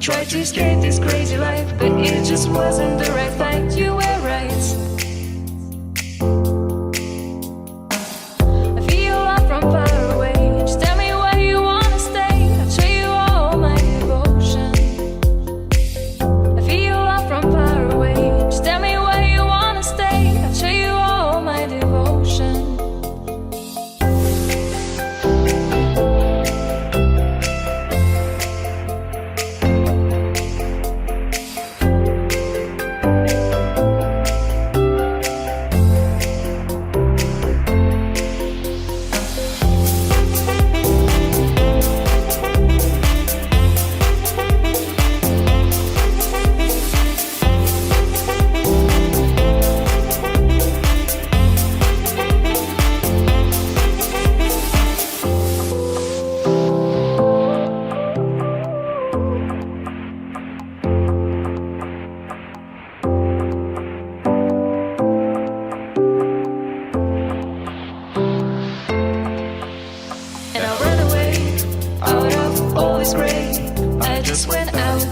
tried to escape this crazy life, but it just wasn't the right fight. You were right. I feel love from far away. Just tell me where you wanna stay. I'll show you all my devotion. I feel love from far away. Just tell me where you wanna stay. I'll show you all my devotion. And I ran away out of all this gray. I just went out.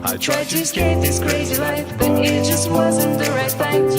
I tried to escape this crazy life, but it just wasn't the right fight.